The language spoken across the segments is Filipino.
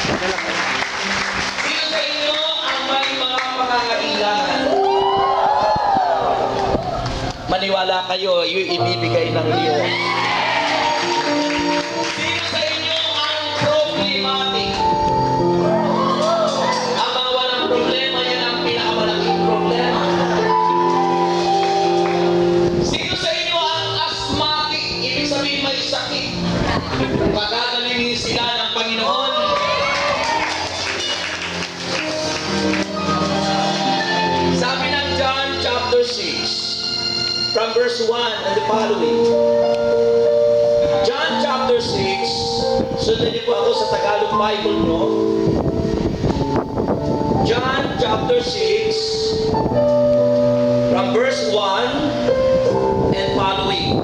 Sino sa inyo ang may mga pangangailangan? Maniwala kayo, yung ibibigay ng Diyos. Sino sa inyo ang problematic? Ang mga walang problema, yan ang pinakamalaking problema. Sino sa inyo ang asthmatic? Ibig sabihin may sakit. Pagagalingin sila ng Panginoon. Sabi ng John chapter 6, from verse 1 and the following. John chapter 6, sundan niyo po ako sa Tagalog Bible nyo. John chapter 6, from verse 1 and following.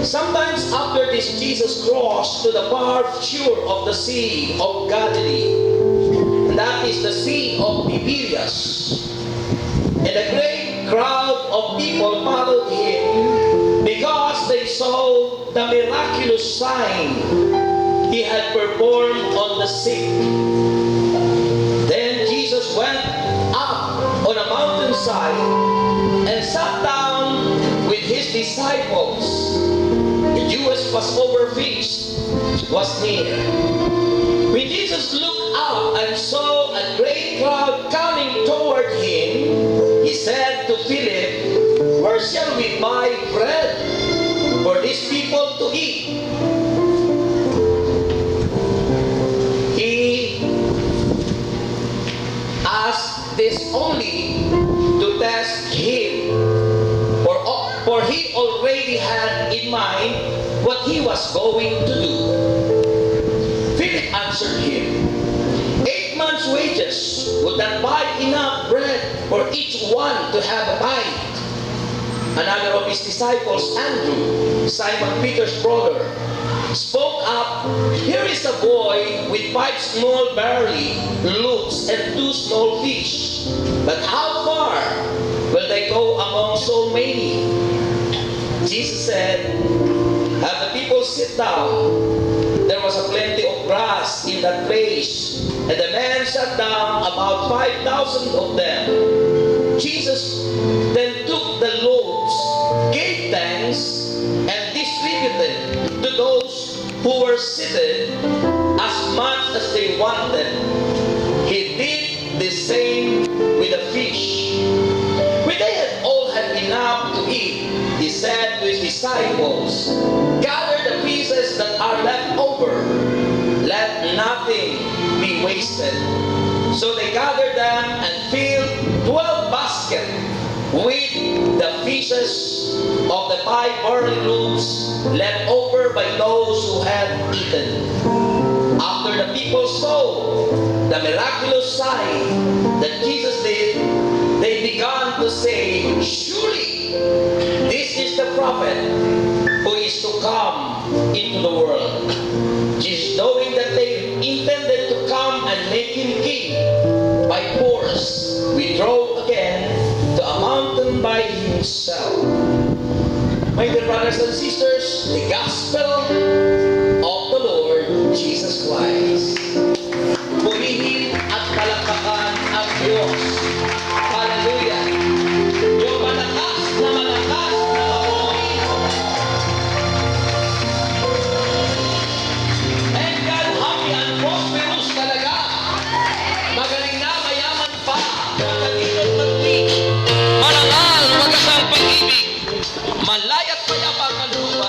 Sometimes after this, Jesus crossed to the far shore of the Sea of Galilee, and that is the Sea of Tiberias. And a great crowd of people followed him because they saw the miraculous sign he had performed on the sick. Then Jesus went up on a mountainside and sat down with his disciples. The Jewish Passover feast was near. When Jesus looked up and saw a great crowd coming toward him, he said to Philip, "Where shall we buy bread for these people to eat?" He asked this only to test him, for he already had in mind what he was going to do. Philip answered him, 8 months' wages would not buy enough bread for each one to have a bite. Another of his disciples, Andrew, Simon Peter's brother, spoke up, "Here is a boy with 5 small barley loaves and 2 small fish. But how far will they go among so many?" Jesus said, "Have the people sit down." There was a plenty of grass in that place, and the men sat down, about 5,000 of them. Jesus then took the loaves, gave thanks, and distributed to those who were seated as much as they wanted. He did the same with the fish. When they had all had enough to eat, he said to his disciples, "Gather the pieces that are left over. Let nothing be wasted." So they gathered them and filled 12 baskets with the pieces of the 5 barley loaves left over by those who had eaten. After the people saw the miraculous sign that Jesus did, they began to say, "Surely this is the prophet who is to come into the world." Jesus, knowing that they intended to come and make him king by force, withdrew again to a mountain by himself. My dear brothers and sisters, the gospel of the Lord Jesus Christ. Purihin at palakpakan ang Diyos. Hallelujah! Yung malakas na apoy. And God happy and prosperous talaga. Magaling na, mayaman pa. Magaling maglig. Marangal, magasal pag-ibig. Malaya't mayapang kaluluwa.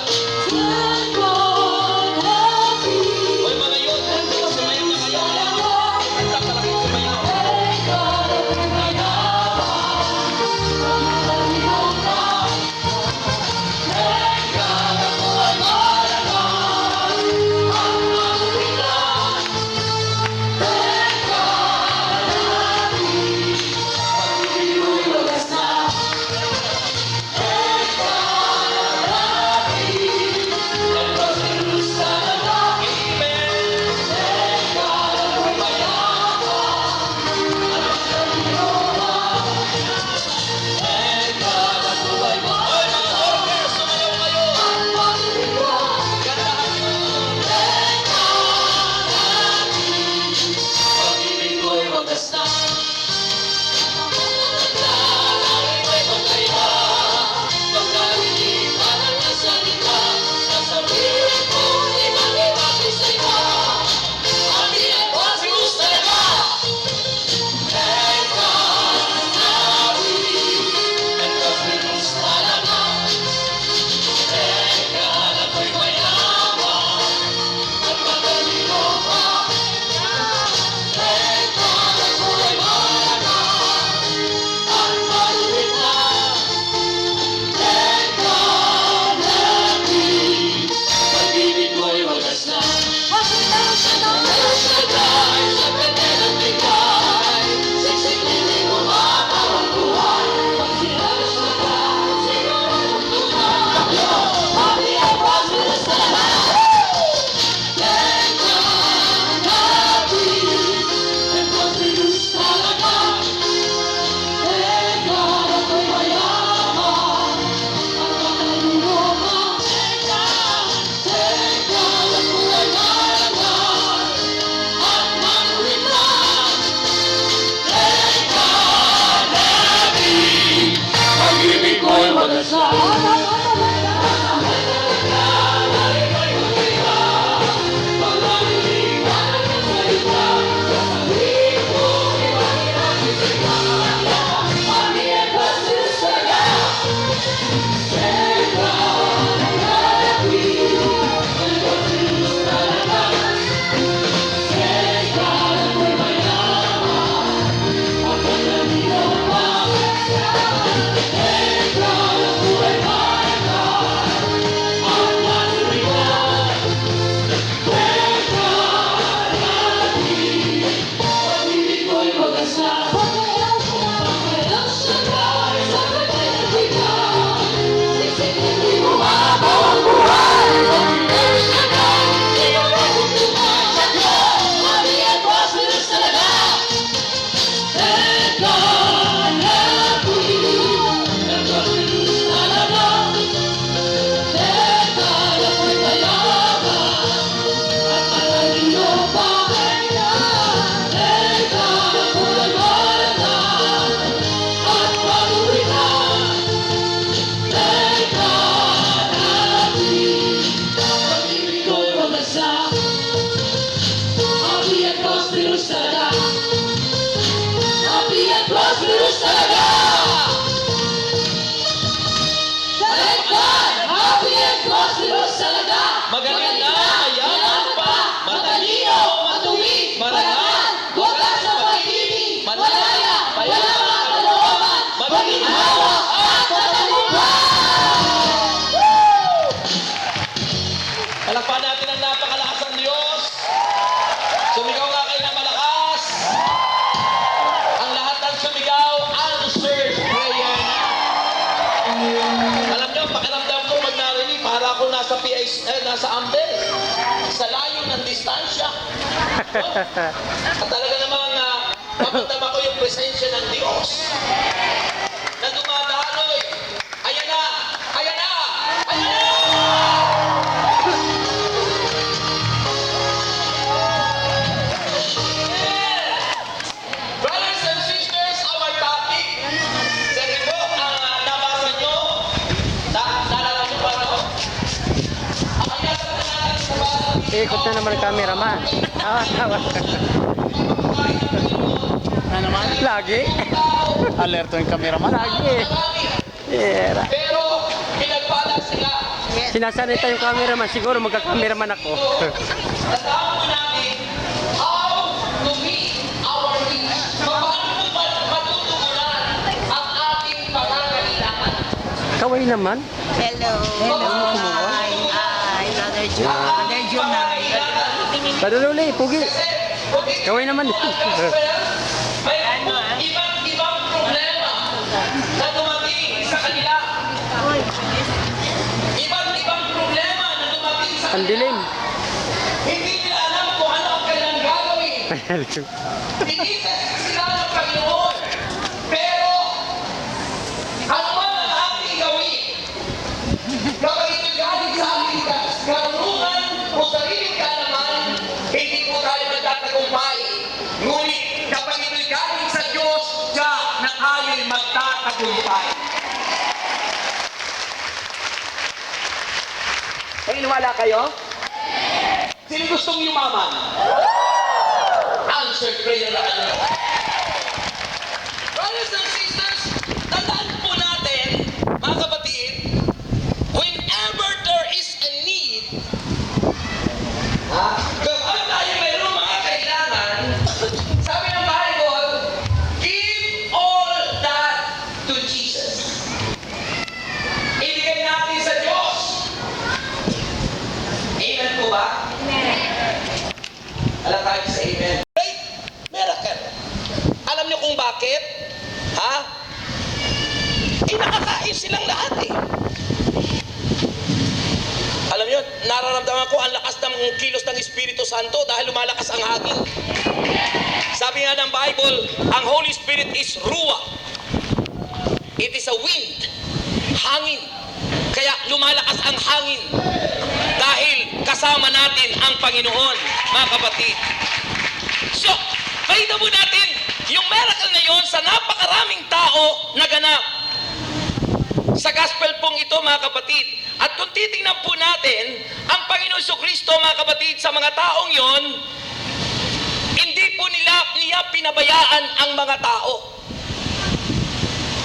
magaganda, mayaman pa, matalino, matuwid, marangal, wagas sa pag-ibig, malaya, payaman ang kalooban, maginhawa at matagumpay. Palakpakan natin ang napakalakas ng Diyos. Sumigaw nga kayo ng malakas. Ang lahat ng sumigaw, answered prayer na. Alam niyo, pakiramdam ko pag narinig, para ako nasa Amber. Sa layo ng distansya. At talaga namang mapagdama ko yung presensya ng Diyos. Na dumadaloy. Ayan na! Ayan na! Ayan na! Brothers and sisters, our topic, sige po, ang nabasa nyo, nalala nyo ba ito? Ayan na natin sa basa. Ikot na naman ang cameraman. Tawa. Na naman? Lagi. Alerto yung cameraman. Lagi. Yeah. Pero, pinagpala sila. Sinasanita yung cameraman. Siguro magka-cameraman ako. Nasama mo natin how to meet our needs. Paano mo matutugunan ang ating pangangailangan? Kaway naman. Hello. Hi. Hi. Brother June. Brother June na. Padululi, pugi. Kaway naman. May ibang problema na dumating sa kanila. Ibang problema na dumating sa Ang kanila. dilim. Hindi nila alam kung ano ang kailangang gagawin. Iniisip sila ng Panginoon. Pero, ano man ang ating gawin? Kapag ito galing sa ating karunungan o sariling kaalaman, hindi po tayo magtatagumpay. Ngunit, kapag ito galing sa Diyos, siya na tayo'y magtatagumpay. Naniniwala kayo? Sino gustong yumaman? Answered prayer na ano. Brothers and sisters, tandaan po natin, mga kapatid, whenever there is a need, kapag tayo mayroong mga kailangan, sabi ng Bible, give all that to Jesus. Ibigay natin sa Diyos. Amen po ba? Alam tayo sa amen. Great miracle. Alam niyo kung bakit? Ha? Nakakain silang lahat eh. Alam niyo, nararamdaman ko ang lakas ng kilos ng Espiritu Santo dahil lumalakas ang hangin. Sabi nga ng Bible, ang Holy Spirit is ruwa. It is a wind. Hangin. Kaya lumalakas ang hangin. Dahil kasama natin ang Panginoon, mga kapatid. So, makita mo natin, yung miracle na yon sa napakaraming tao naganap. Sa gospel pong ito, mga kapatid. At kung titingnan po natin, ang Panginoon Jesucristo, mga kapatid, sa mga taong yon, hindi po niya pinabayaan ang mga tao.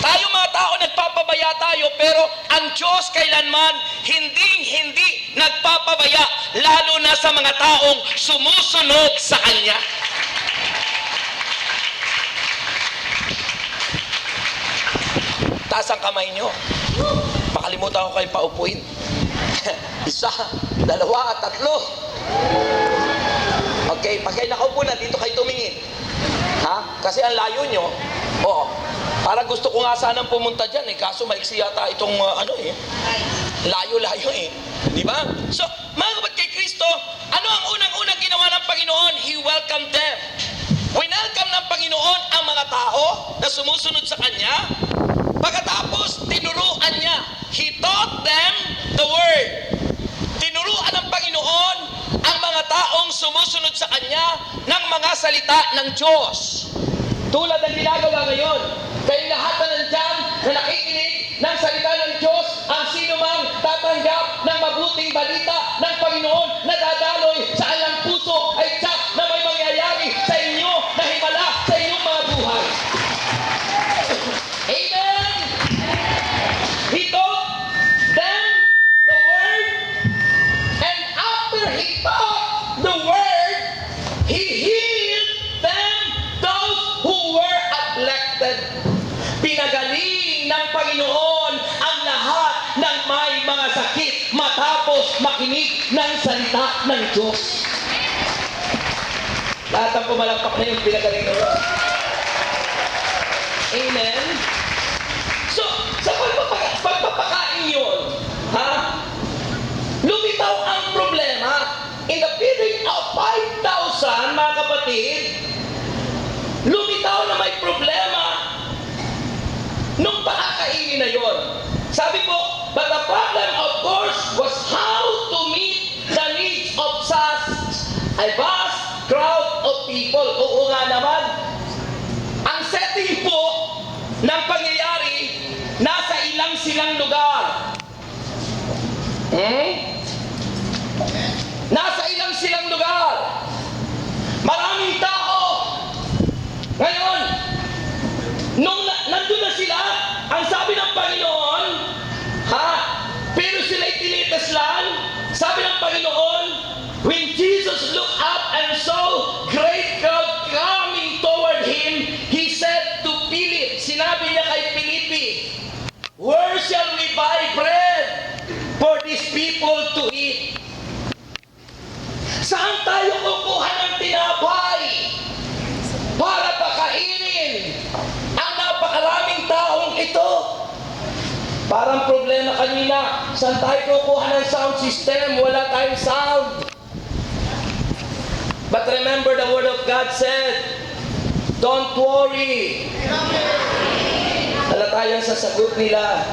Tayo mga tao, nagpapabaya tayo, pero ang Diyos kailanman hindi nagpapabaya, lalo na sa mga taong sumusunod sa Kanya. Taas ang kamay nyo. Makalimutan ko kayong paupuin. Isa, dalawa, tatlo. Okay, pag kayo nakaupo na, dito kayo tumingin. Ha? Kasi ang layo nyo, oo. Parang gusto ko nga sanang pumunta dyan eh. Kaso maiksi yata itong layo-layo eh. Di ba? So, mga kapatid kay Kristo, ano ang unang-unang ginawa ng Panginoon? He welcomed them. Winelcome ng Panginoon ang mga tao na sumusunod sa Kanya. Pagkatapos, tinuruan niya. He taught them the Word. Tinuruan ng Panginoon ang mga taong sumusunod sa Kanya ng mga salita ng Diyos. Tulad ng ginagawa ngayon, kayong lahat na nandyan na nakikinig ng salita ng Diyos, ang sino mang tatanggap ng mabuting balita ng Panginoon na dadaloy sa kanyang puso ay tiyak na may mangyayari sa inyo na himala sa inyong mga buhay. Amen! He taught them the Word. makinig ng salita ng Diyos. Lahat ng pumalakpak na yung pinagaling ko. Amen? So, sa pagpapakain yun, lumitaw ang problema. In the period of 5,000, mga kapatid, lumitaw na may problema nung pakakainin na yon. Sabi po, but the problem of course was how to meet the needs of such a vast crowd of people. Oo nga naman, ang setting po ng pangyayari, nasa ilang silang lugar. Nasa ilang silang lugar. Maraming tao. Ngayon, nung nandun na sila, ang sabi ng Panginoon, pero sila'y tinitaslan. Sabi ng Panginoon, when Jesus looked up and saw great crowd coming toward Him, He said to Philip, sinabi niya kay Filipe, where shall we buy bread for these people to eat? Saan tayo kukuha ng tinapay para pakainin ang napakaraming taong ito? Parang problema kanina, saan tayo kukuha ng sound system? Wala tayong sound. But remember the Word of God said, don't worry. Wala tayong sasagot nila.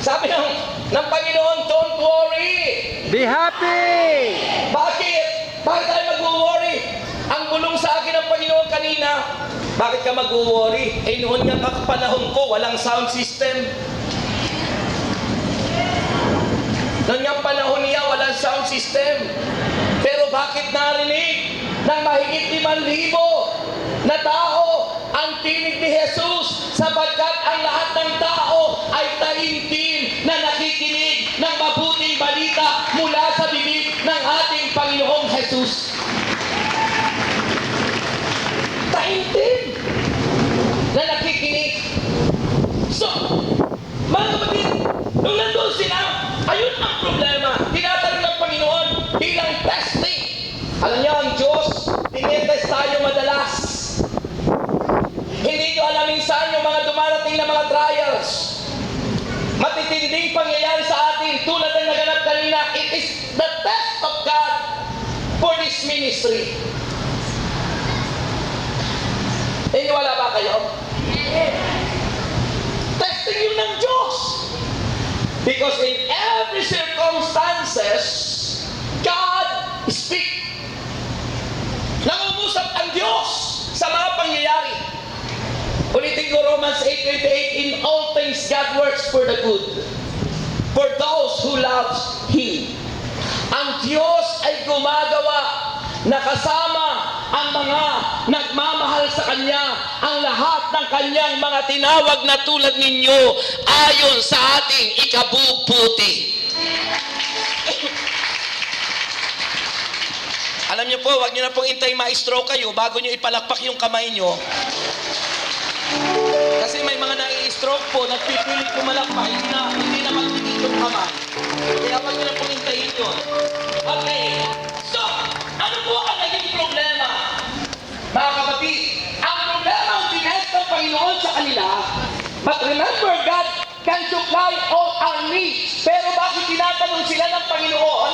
Sabi ng Panginoon, don't worry. Be happy! Bakit? Bakit tayo mag-worry? Ang bulong sa akin ng Panginoon kanina, bakit ka mag-worry? Eh noon nga panahon ko, walang sound system. Noon nga panahon niya, walang sound system. Pero bakit narinig ng mahigit 5,000 na tao ang tinig ni Jesus? Sapagkat ang lahat ng tao ay taimtim na nakikinig ng mabuting balita mula sa bibig ng ating Panginoong Jesus. Taimtim na nakikinig. So, mga kapatid, nung nandun sila, ayun ang problema. Tinatanong ng Panginoon bilang testing. Alam niyo, ang Diyos, tinitest tayo madalas. Hindi nyo alam minsan yung mga dumarating na mga trials. Matitinding pangyayari sa atin, tulad ng naganap kanina, it is the test of God for this ministry. Wala ba kayo? Testing yun ng Diyos. Because in every circumstances, God speaks. Nangungusap ang Diyos sa mga pangyayari. Ulitin ko Romans 8:28, in all things God works for the good, for those who loves Him. Ang Diyos ay gumagawa na kasama ang mga nagmamahal sa Kanya, ang lahat ng Kanyang mga tinawag na tulad ninyo ayon sa ating ikabubuti. Alam niyo po, wag niyo na pong intay ma-stroke kayo bago niyo ipalakpak yung kamay niyo. Kasi may mga nai-stroke po, nagpipilit pumalakpak, hindi na magpipit yung kamay. Kaya wag niyo na pong intayin yun. Okay. So, ano po ang naging problema? Mga kapatid, ang problema ang tinest ng Panginoon sa kanila, but remember, God can supply all our needs. Pero bakit tinatanong sila ng Panginoon?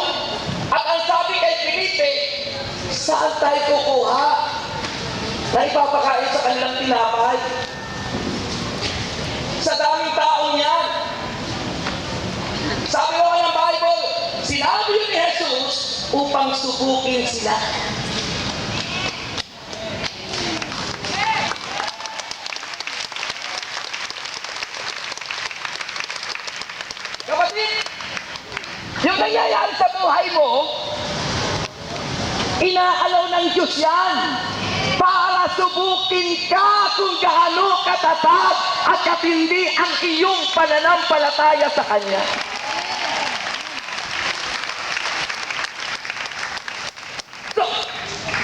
At ang sabi kay Felipe, saan tayo kukuha na ipapakain sa kanilang tinapay? Sa daming taong yan. Sabi ko ng Bible, sinabi yun ni Jesus upang subukin sila. Kapatid, yung nangyayari sa buhay mo, inaalaw ng Diyos yan para subukin ka kung gaano katatag at katindi ang iyong pananampalataya sa Kanya. So,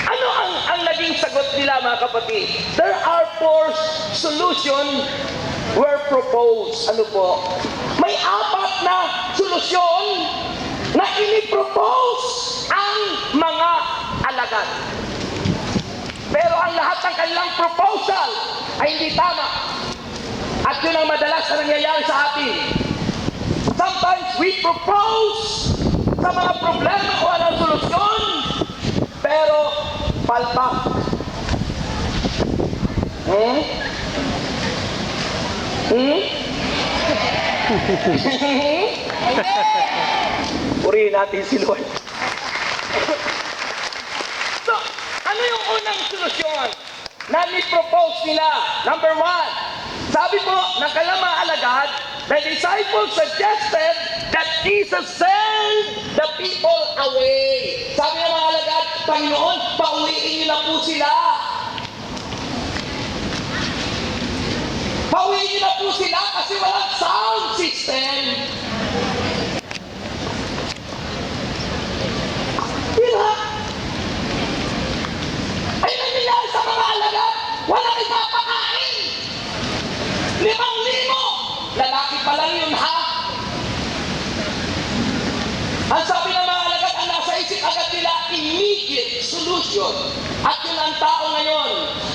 ano ang naging sagot nila, mga kapatid? There are 4 solutions were proposed. Ano po? May 4 na solusyon Nag-propose ang mga alagad. Pero ang lahat ng kanilang proposal ay hindi tama. At yun ang madalas na nangyayari sa atin. Sometimes we propose sa mga problema o anong solusyon, pero palpak. Purihin natin si Lord. So, ano yung unang solusyon na ni-propose nila? Number one, sabi po ng kanilang mga alagad, the disciples suggested that Jesus send the people away. Sabi ng mga alagad, Panginoon, pauwiin niyo na po sila. Pauwiin niyo na po sila kasi walang sound system. Diba? Ay nangyayari sa mga alagad, walang ipapakain. 5,000! Lalaki pa lang yun, ha? Ang sabi ng mga alagad, ang nasa isip agad nila, immediate solution. At yun ang tao ngayon.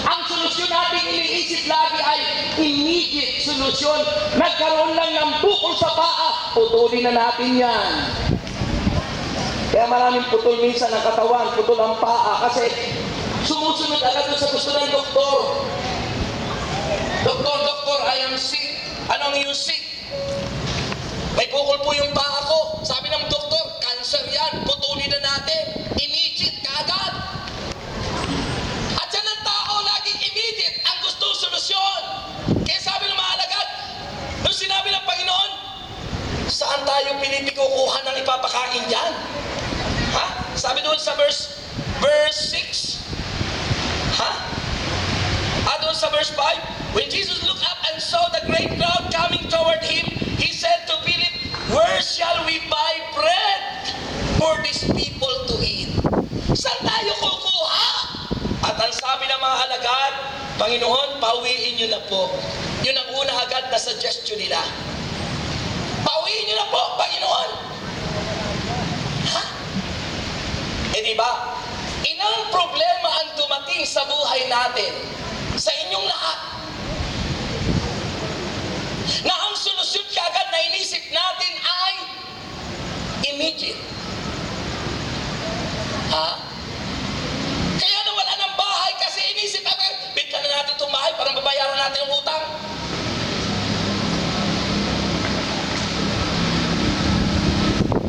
Ang solusyon natin iniisip lagi ay immediate solution. Nagkaroon lang ng bukol sa paa, putulin na natin yan. Kaya maraming putol minsan ng katawan, putol ang paa, kasi sumusunod agad doon sa gusto ng doktor. Doktor, I am sick. Anong you sick? May bukol po yung paa ko. Sabi ng doktor, cancer yan. Putulin na natin. Immediate kaagad. At yan ang tao, laging immediate. Ang gusto solusyon. Kaya sabi ng mga alagad, nung sinabi ng Panginoon, saan tayo pinipikukuha ng ipapakain dyan? Ha? Sabi doon sa verse 6. Ha? Doon sa verse 5, when Jesus looked up and saw the great crowd coming toward him, he said to Philip, where shall we buy bread for these people to eat? Saan tayo kukuha? At ang sabi ng mga alagad, Panginoon, pauwiin niyo na po. Yun ang una agad na suggestion nila. Pauwiin niyo na po, Panginoon. Ha? Eh di ba? Inang problema ang dumating sa buhay natin, sa inyong lahat, na ang solusyon kaagad na inisip natin ay immediate. Ha? Kaya nawala ng bahay kasi inisip agad, bigyan na natin itong bahay para mabayaran natin ang utang.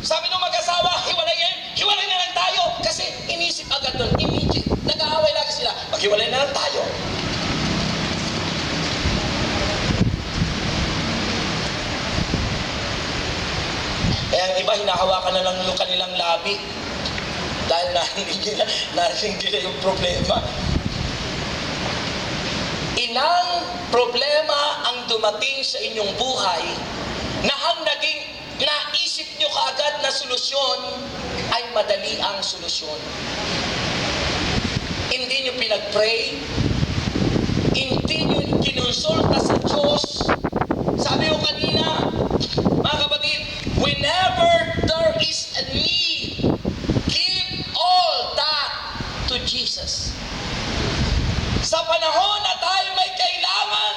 Sabi ng mag-asawa, hiwalay na lang tayo kasi inisip agad nun, immediate. Nag-aaway lagi sila, maghiwalay na lang tayo. Kaya ang iba, hinahawakan na lang yung kanilang labi dahil narinig nila yung problema. Ilang problema ang dumating sa inyong buhay na ang naging naisip nyo kaagad na solusyon ay madali ang solusyon. Hindi nyo pinag-pray, hindi nyo kinonsulta sa Diyos. Sabi ko kanina, mga kapatid, whenever there is a need, give all that to Jesus. Sa panahon na tayo may kailangan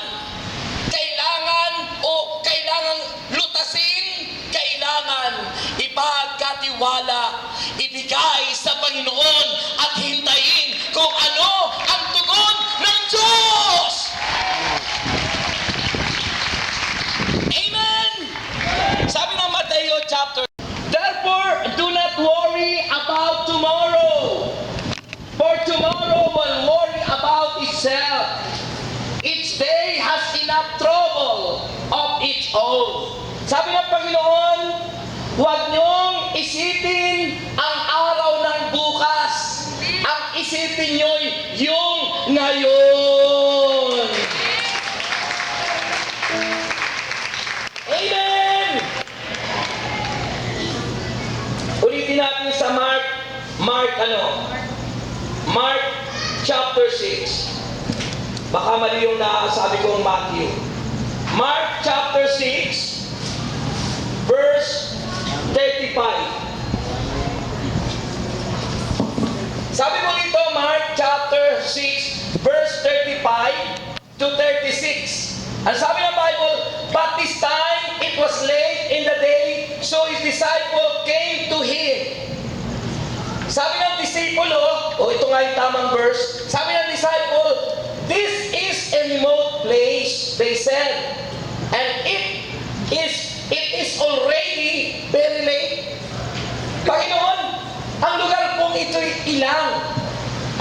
lutasin, kailangan ipagkatiwala, ibigay sa Panginoon at hintayin kung ano ang tugon ng Diyos. Amen! Sabi ng Mateo chapter, therefore, do not worry about tomorrow, for tomorrow will worry about itself. Each day has enough trouble of its own. Sabi ng Panginoon, huwag niyong isipin ang araw ng bukas. Ang isipin niyo yung ngayon. Amen! Ulitin natin sa Mark chapter 6. Baka mali yung nasabi kong Matthew. Mark chapter 6, verse 35. Ang sabi ng Bible, but this time it was late in the day, so his disciple came to him. Sabi ng disipulo, ito nga yung tamang verse, sabi ng disciple, this is a remote place, they said, and it is already very late. Panginoon, ang lugar pong ito'y ilang,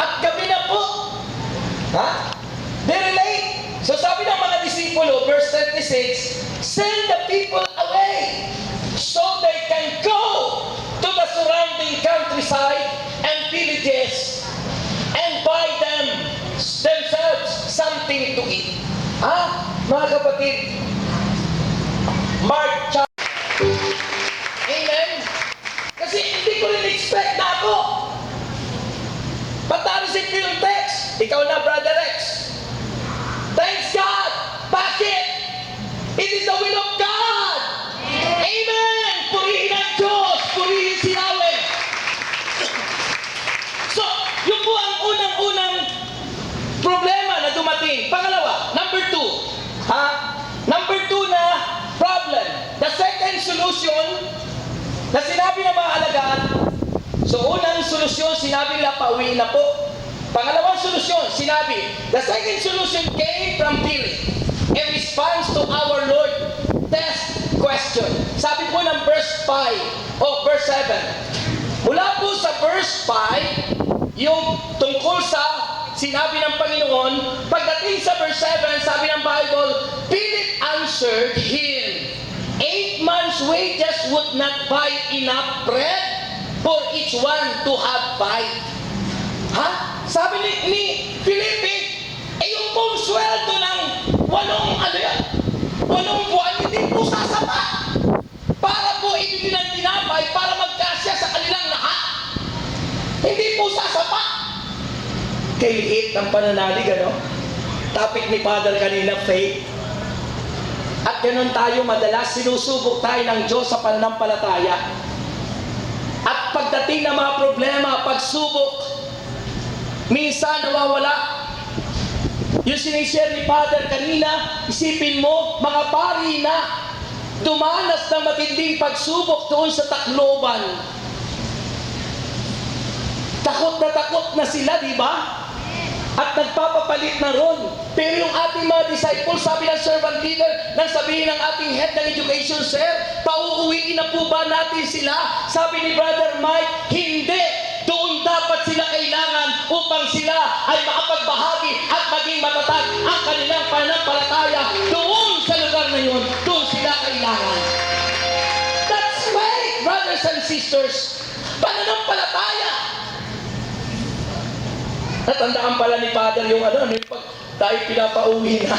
at gabi na po. Very late. So sabi ng mga disipulo, verse 36, send the people away so they can go to the surrounding countryside and villages and buy themselves something to eat. Mga kapatid, Mark chapter. Amen? Kasi hindi ko rin expect na ako. Patarisip ko yung text. Ikaw na, Brother Rex. Thanks God. Bakit? It is the will of God. Amen. Purihin ang Diyos. Purihin si Yahweh. So, yun po ang unang-unang problema na dumating. Pangalawa, number 2. Number 2 na problem. The second solution na sinabi ng mga alagad. So, unang solusyon, sinabi nila, pauwi na po. Pangalawang solusyon, sinabi, the second solution came from Philip. A response to our Lord test question. Sabi po ng verse 5 o verse 7. Mula po sa verse 5, yung tungkol sa sinabi ng Panginoon, pagdating sa verse 7, sabi ng Bible, Philip answered him, 8 months' wages would not buy enough bread for each one to have 5. Sabi ni Felipe, yung pong sweldo ng 8 buwan, hindi po sasapat para po ibili ng tinapay para magkasya sa kanilang lahat. Hindi po sasapat. Kay liit ng pananalig, Topic ni Father kanina, faith. At ganun tayo madalas, sinusubok tayo ng Diyos sa pananampalataya. At pagdating ng mga problema, pagsubok, minsan nawawala. Yung sinishare ni Father kanina, isipin mo, mga pari na dumanas ng matinding pagsubok doon sa Tacloban. Takot na sila, di ba? At nagpapapalit na ron. Pero yung ating mga disciples, sabi ng servant leader, nang sabihin ng ating head ng education, sir, pauuwiin na po ba natin sila? Sabi ni Brother Mike, hindi. Doon dapat sila kailangan upang sila ay makapagbahagi at maging matatag ang kanilang pananampalataya. Doon sa lugar na yun, doon sila kailangan. That's right, brothers and sisters. Pananampalataya. Natandaan pala ni Father yung pag tayo pinapauwi na.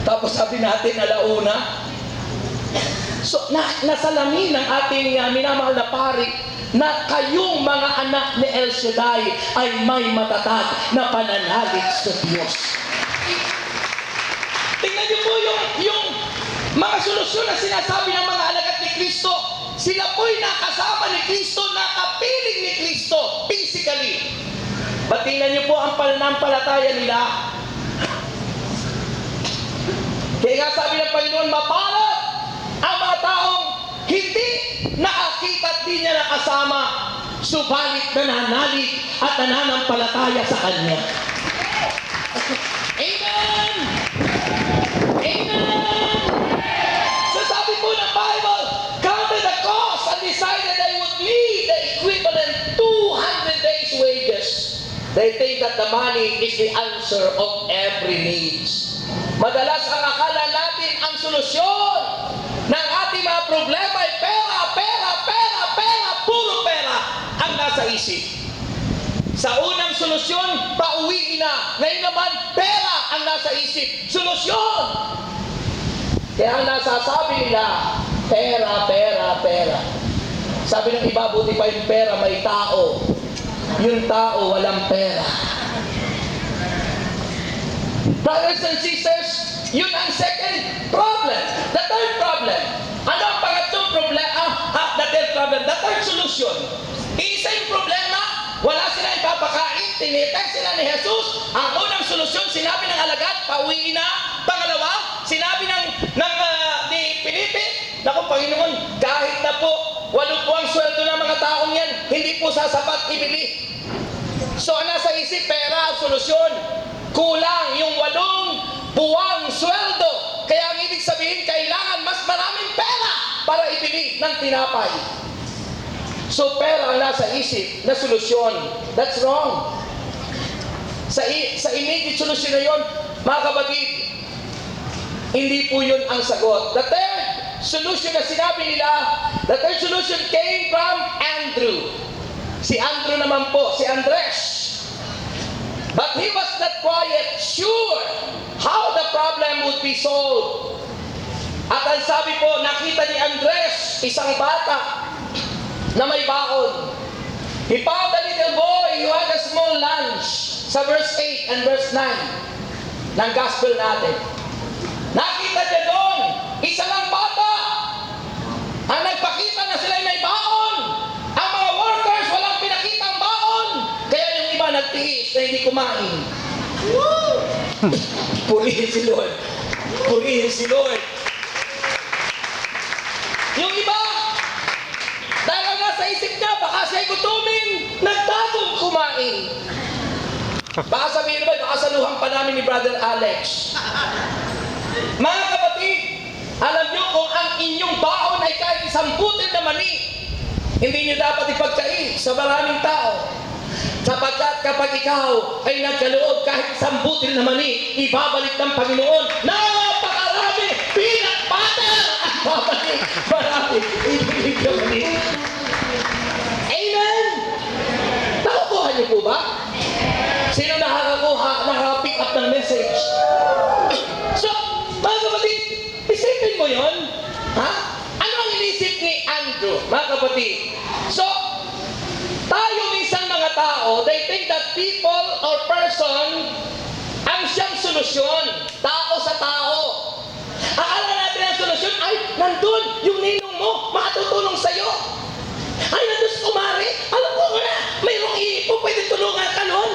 Tapos sabi natin, alauna. So, nasalamin ng ating minamahal na pari na kayong mga anak ni El Shaddai ay may matatag na pananalig sa Diyos. Tingnan niyo po yung mga solusyon na sinasabi ng mga alagad ni Kristo. Sila po'y nakasama ni Kristo, nakapiling ni Kristo physically. But tingnan niyo po ang pananampalataya nila. Kaya nga sabi ng Panginoon, mapalad ang mga taong hindi nakakita at di niya nakasama, subalit nananalig at nananampalataya sa Kanya. Amen! Amen! So sabi po ng Bible, counted the cost and decided they would need the equivalent 200 days wages. They think that the money is the answer of every needs. Madalas ang akala natin ang solusyon ng ating mga problema ay pera, puro pera ang nasa isip. Sa unang solusyon, pauwiin na. Ngayon naman, pera ang nasa isip. Solusyon! Kaya ang nasasabi nila, pera. Sabi ng iba, buti pa yung pera, may tao. Yung tao, walang pera. Brothers and sisters, yun ang second problem. The third problem. Ano ang pangatlong problema? The third problem. The third solution. Isa yung problema, wala silang ipapakain, tinitest sila ni Jesus. Ang unang solusyon, sinabi ng alagad, pauwiin na. Pangalawa, Panginoon, kahit na po 8 buwang sweldo ng mga taong yan, hindi po sasapat ibili. So ang nasa isip, pera, solusyon. Kulang yung 8 buwang sweldo. Kaya ang ibig sabihin, kailangan mas maraming pera para ibili ng tinapay. So pera ang nasa isip na solusyon. That's wrong. Sa immediate solusyon na yun, mga kapatid, hindi po yun ang sagot. The third solution na sinabi nila, the third solution came from Andrew. Si Andrew naman po, si Andres. But he was not quite sure how the problem would be solved. At ang sabi po, nakita ni Andres, isang bata na may baon. He found a little boy who had a small lunch. Sa verse 8 and verse 9 ng gospel natin. Nakita niya doon, isa lang bata ang nagpakita na sila may baon. Ang mga workers walang pinakitang baon. Kaya yung iba nagtiis na hindi kumain. Purihin si Lord. Purihin si Lord. Yung iba, dahil ang nasa isip niya, baka siya'y gutumin, nagtatong kumain. Baka sabihin naman, baka saluhan pa namin ni Brother Alex. Mga kapatid, alam nyo kung ang inyong baon ay kahit isang butil na mani, hindi nyo dapat ipagkait sa maraming tao. Sapagkat kapag ikaw ay nagkaloob kahit isang butil na mani, ibabalik ng Panginoon, napakarami, peanut butter! Ang babalik, marami, ibig na mani. Amen! Nakukuha niyo po ba? Sino nakaka-pick up ng message? So, mga kapatid, isipin mo yon, ha? Ano ang inisip ni Andrew, mga kapatid? So, tayo minsan mga tao, they think that people or person ang siyang solusyon. Tao sa tao. Akala natin ang solusyon ay nandun, yung ninong mo, makatutulong sa'yo. Ay, nandun sa kumari, alam ko na, mayroong ipo, pwede tulungan ka nun.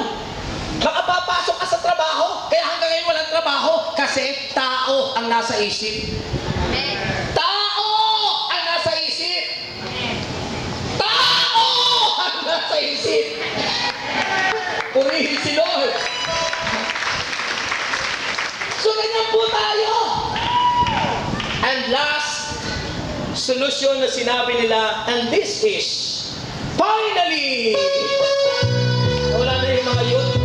Makapapasok ka sa trabaho, kaya hanggang ngayon walang trabaho kasi tao ang nasa isip. Tao ang nasa isip. Tao ang nasa isip. Purihin si Lord. So ganyan po tayo. And last solution na sinabi nila, and this is, finally, wala na yung mga youth.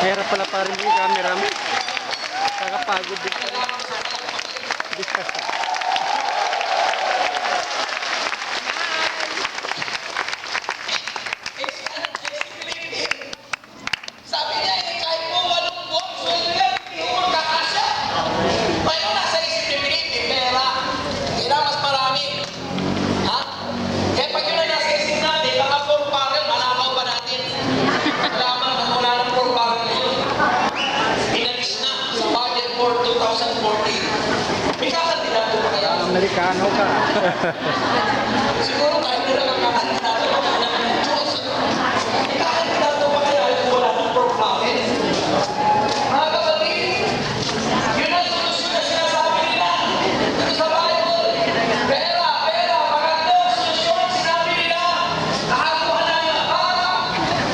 Hirap pala pa rin yung camera mo. Nakapagod din pala. Sabi niya, kahit po 8 buwan, sweldo yan, hindi mo magkakasya. Paano nasa isip ni Pilipin, pera? Kailangan mas marami. Ha? Kaya pag yun ang nasa isip natin, baka 4 barrel, manakaw ba natin? Malaman na wala ng 4 barrel na yun. Inalis na sa budget for 2014. May kakandidato ba kaya? Amerikano ka. Siguro kahit nila magkakandidato, magkakanap ng Diyos. May kakandidato ba kaya kung wala ng 4 barrel? Mga kapatid, yun ang solusyon na sinasabi nila. Ito sa Bible. Pera, pera, magandang solusyon. Sinabi nila, nakakuha na yung para.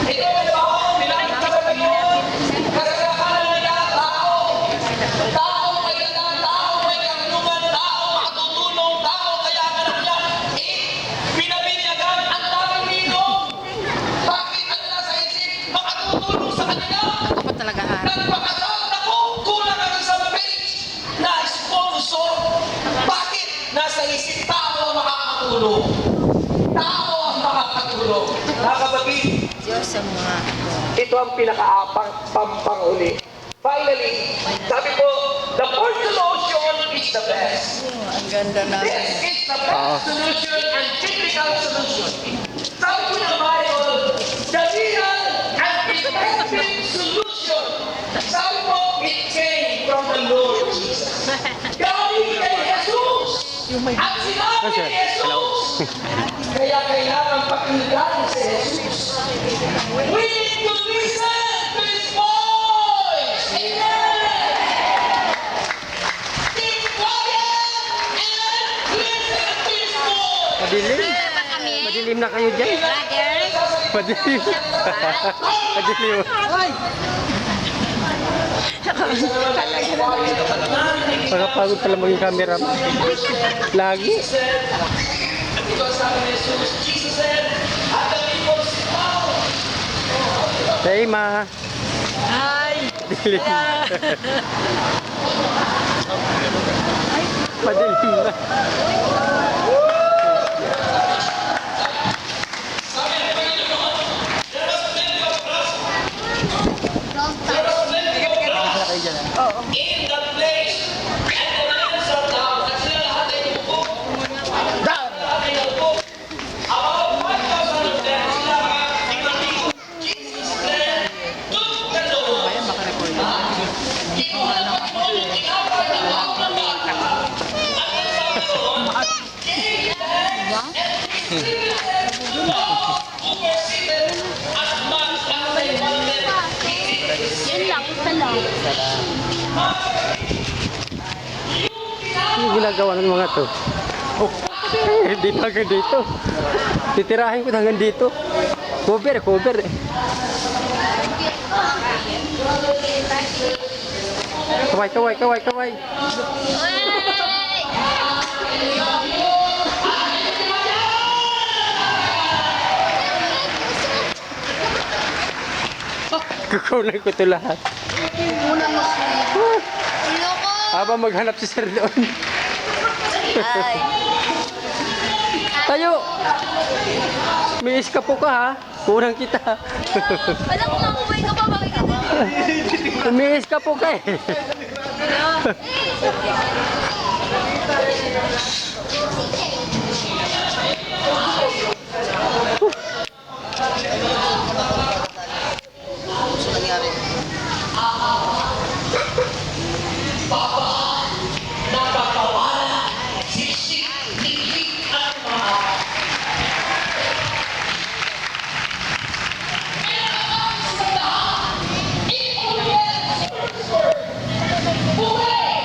Ito may baon, nilaking ka ba yun? Kasagahan nila, tao. Tao may ganda, tao may kanuman, tao makatutulong, tao kaya anak niya. Pinabinyagan ang daming nino. Bakit ang nasa isip makatutulong sa kanila? Ako pa talaga harap. Nagpakasal na ko, kulang ang isang page na sponsor. Bakit? Nasa isip tao ang makakatulong. Tao ang makakatulong. Mga kapatid, Diyos sa mga. ito ang pinakaapang pampanguli. Finally, sabi po, the fourth solution is the best. Ang ganda na. This is the best solution and typical solution. Sabi po ng Bible, the real and effective solution. Sabi po, it came from the Lord Jesus. Galing kay Jesus. At sinabi ni Jesus, kaya kailangan pakinggan si Jesus. We need to listen to His voice. Amen. Keep quiet and listen to His voice. Madilim. Madilim na kayo dyan. Madilim. Madilim. Nakapagod pala maging camera mo. Lagi. Ito ang sabi ni Jesus. Jesus said, at the people sit down. Say ma. Hi! Dilim. Madilim na. In that place, and the men sat down, at sila lahat ay upo. Lahat ay upo. About 5,000 of them, sila mga ikot-ikot. Jesus then took the Lord. Kinuha na Panginoon, tinapay ng baon ng bata. At ang sabi doon, gave thanks and distributed to those who were seated as much as they wanted. Yun lang, isa lang. Ano ginagawa ng mga to? Oh, dito hanggang dito. Titirahin ko hanggang dito. Cover, cover. Kaway, kaway, kaway, kaway. Kukunan ko ito lahat. Loko! Habang maghanap si Sir doon. Hi! Tayo! May iskapo ka ha. Kurang kita. Alam ko makuhay ka pa, bakit ka na? May iskapo ka eh. Gusto nangyari? Napapawala, sisik, niklik at mga. Buhay!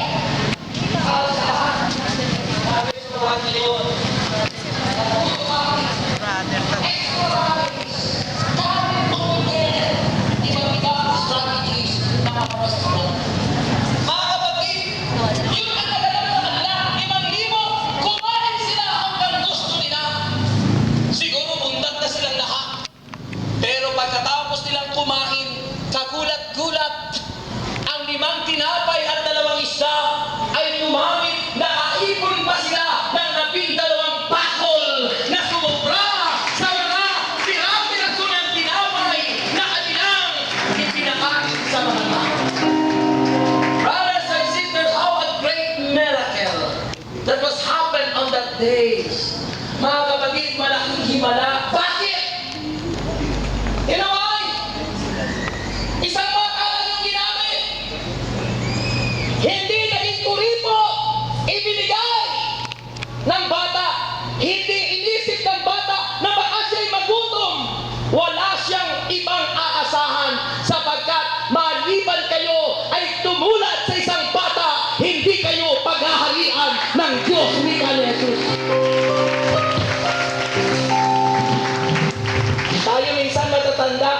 this. Mga kapatid, malaking himala. Bakit? You know why? Isang bata lang yung ginamit. Hindi naging kuripo. Ibinigay ng bata. Hindi inisip ng bata na baka siya'y magutom. Wala siyang ibang aasahan sapagkat maliban kayo ay tumulad sa isang bata, hindi kayo paghaharian ng Diyos ni Jesus. Tayo minsan matatanda,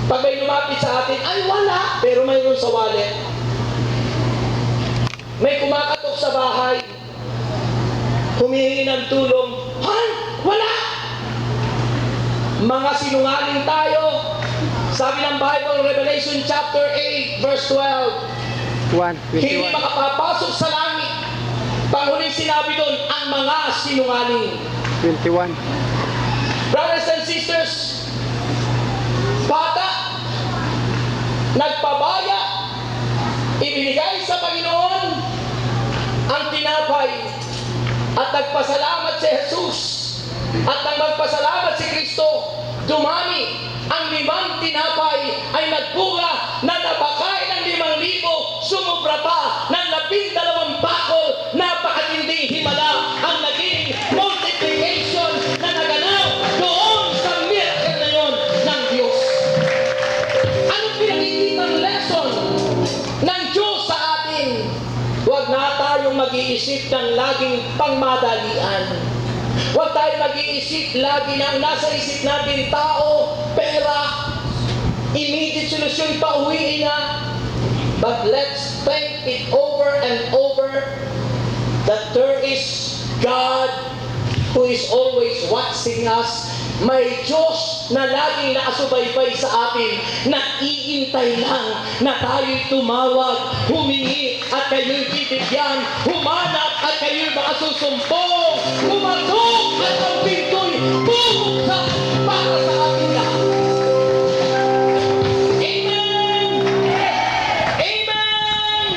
pag may lumapit sa atin, ay wala, pero mayroon sa wallet. May kumakatok sa bahay, humihingi ng tulong, han, wala! Mga sinungaling tayo. Sabi ng Bible, Revelation chapter 8, verse 12, 1, hindi 21. makapapasok sa langit. Panghuling sinabi doon, ang mga sinungaling. 21. Brothers and sisters, bata, nagpabaya, ibinigay sa Panginoon ang tinapay at nagpasalamat si Jesus. At nang magpasalamat si Kristo, dumami ang 5 tinapay ay nagbunga na napakain ng 5,000, sumubra pa ng 12 bakol. Napakatinding himala ang naging multiplication na naganap doon sa miracle na yon ng Diyos. Anong pinakikitang lesson ng Diyos sa atin? Huwag na tayong mag-iisip ng laging pangmadalian. Huwag tayo mag-iisip lagi na ang nasa isip natin tao, pera, immediate solusyon, pauwiin na. But let's think it over and over that there is God who is always watching us. May Diyos na laging nakasubaybay sa atin, na iintay lang na tayo'y tumawag, humingi at kayo'y bibigyan, humanap at kayo'y makasusumpong, humatok at ang pinto'y bubuksan para sa ating lahat. Amen! Amen!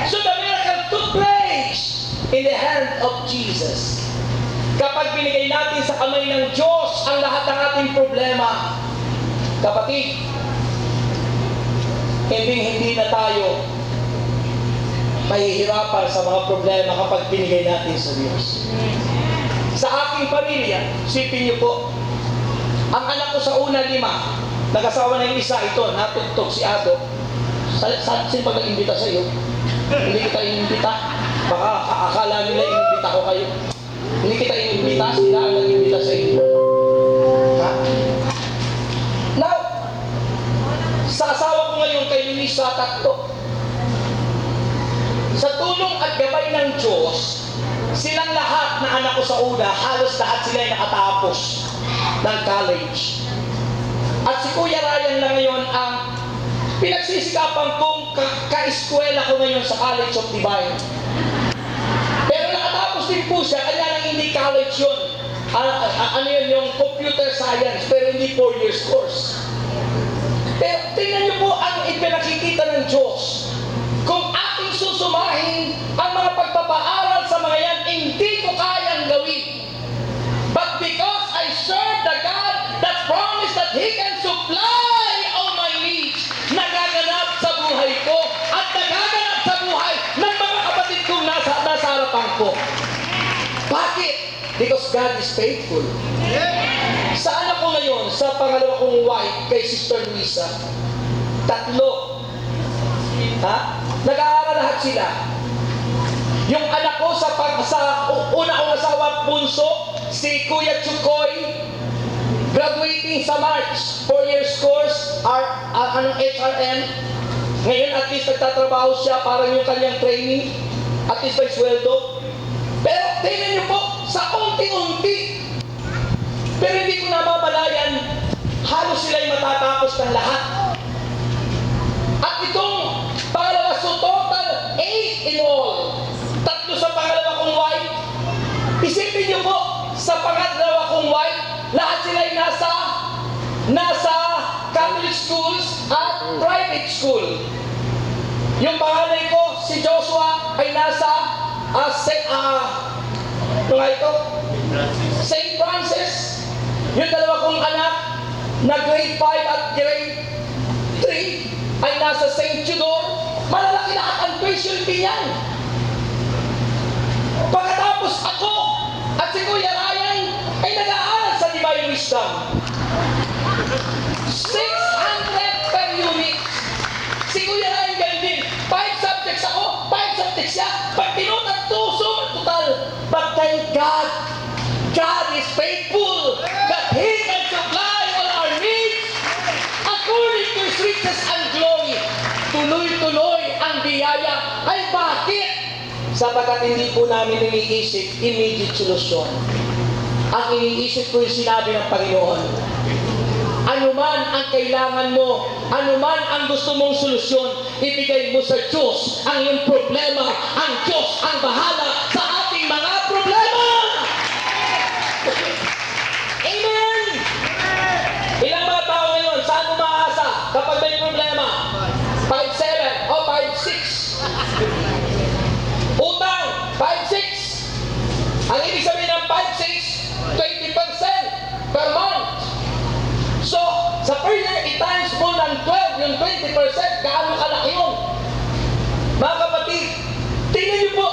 So the miracle took place in the hand of Jesus. Kapag binigay natin sa kamay ng Diyos ang lahat ng ating problema, kapatid, hindi na tayo mahihirapan sa mga problema kapag binigay natin sa Diyos. Sa aking pamilya, sipin niyo po, ang anak ko sa una 5, nag-asawa na yung isa, ito, natugtog si Ado. Sino pag nag-imbita sa iyo? Hindi kita inimbita. Baka akala nila inimbita ko kayo. Hindi kita inimbita, sila ang nag-imbita sa inyo. Ha? Now, sa asawa ko ngayon kay Luisa Takto, sa tulong at gabay ng Diyos, silang lahat na anak ko sa una, halos lahat sila ay nakatapos ng college. At si Kuya Ryan na ngayon ang pinagsisikapan kong ka-eskwela ko ngayon sa College of Divine. Pero nakatapos din po siya, kaya lang hindi college yun. Ano yun, yung computer science, pero hindi 4 years course. Pero tingnan niyo po ang ipinakikita ng Diyos. Kung ating susumahin ang mga pagpapaaral sa mga yan, hindi ko kayang gawin. But because I serve the God that promised that He can supply all my needs, nagaganap sa buhay ko at nagaganap sa buhay ng mga kapatid kong nasa harapan ko. Bakit? Because God is faithful. Saan ako ngayon? Sa pangalawa kong wife kay Sister Luisa. 3. Ha? Nag-aaral lahat sila. Yung anak ko sa una kong asawa, bunso, si Kuya Chukoy, graduating sa March, 4 years course, HRM. Ngayon at least nagtatrabaho siya para yung kanyang training, at least may sweldo. Pero tingnan niyo po, sa unti-unti, pero hindi ko namamalayan, halos sila'y matatapos ng lahat. At itong pangalawa, so total 8 in all. 3 sa pangalawa kong wife. Isipin niyo po, sa pangalawa kong wife, lahat sila'y nasa Catholic schools at private school. Yung panganay ko, si Joshua, ay nasa Ito nga ito. St. Francis, yung dalawa kong anak na grade 5 at grade 3 ay nasa St. Theodore, malalaki na ang tuition fee yan. Pagkatapos ako at si Kuya Ryan ay nag-aaral sa Divine Wisdom. 600 per unit. Si Kuya Ryan ganun din. 5 subjects ako, 5 subjects siya. Pag tinutag tuso, total. But thank God, God is faithful that He can supply all our needs according to His riches and glory. Tuloy-tuloy ang biyaya. Ay bakit? Sapagkat hindi po namin iniisip immediate solusyon. Ang iniisip ko yung sinabi ng Panginoon. Ano man ang kailangan mo, ano man ang gusto mong solusyon, ibigay mo sa Diyos ang iyong problema. Ang Diyos ang bahala sa ating mga problema. Amen! Ilang mga tao ngayon, saan umaasa kapag may problema? 5'7" o 5'6". Utang, 5'6". Ang ibig sabihin ng 5'6", 20% per month. So, sa per year, i-times mo ng 12, yung 20%, gaano kalaki yun? Mga kapatid, tingnan niyo po.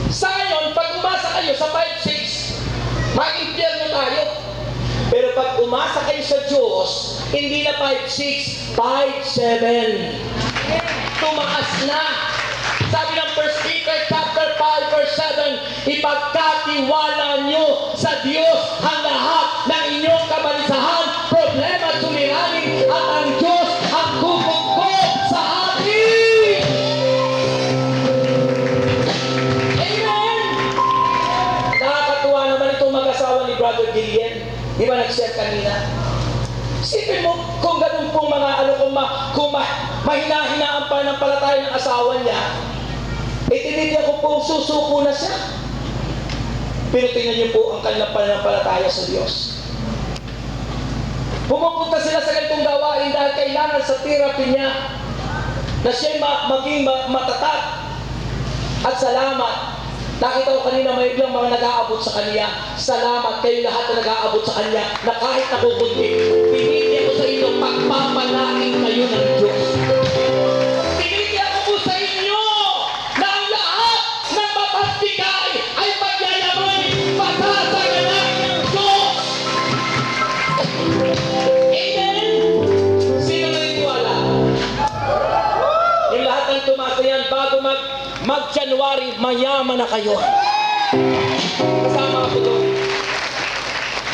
Sa ngayon, pag umasa kayo sa 5'6", mag-impyerno tayo. Pero pag umasa kayo sa Diyos, hindi na 5'6", 5'7". Tumaas na. Sabi ng 1 Peter chapter 5 verse 7, ipagkatiwala nyo sa Diyos ang lahat ng inyong kabalisahan, problema at suliranin, at ang Diyos ang kukuko sa atin. Amen! Nakakatuwa naman itong mag-asawa ni Brother Gillian. Di ba nag-share kanina? Isipin mo kung ganun pong mga mahina-hinaan pa ng palataya ng asawa niya, tinitiyan ko po susuko na siya. Pero tingnan niyo po ang kanilang pananampalataya sa Diyos. Pumupunta sila sa ganitong gawain dahil kailangan sa therapy niya na siya maging matatag. At salamat. Nakita ko kanina may ibang mga nag-aabot sa kanya. Salamat kayo lahat na nag-aabot sa kanya na kahit nakukundi, pinitiyan ko sa inyo, pagpapalain kayo ng Diyos. Pinitiyan ko po sa inyo na ang lahat ng mapagtigay ay pagyayamay, patataganain ng Diyos. Amen? Sino naniniwala? Yung lahat ng tumasa yan, bago mag-January, mayaman na kayo. Kasama ako doon.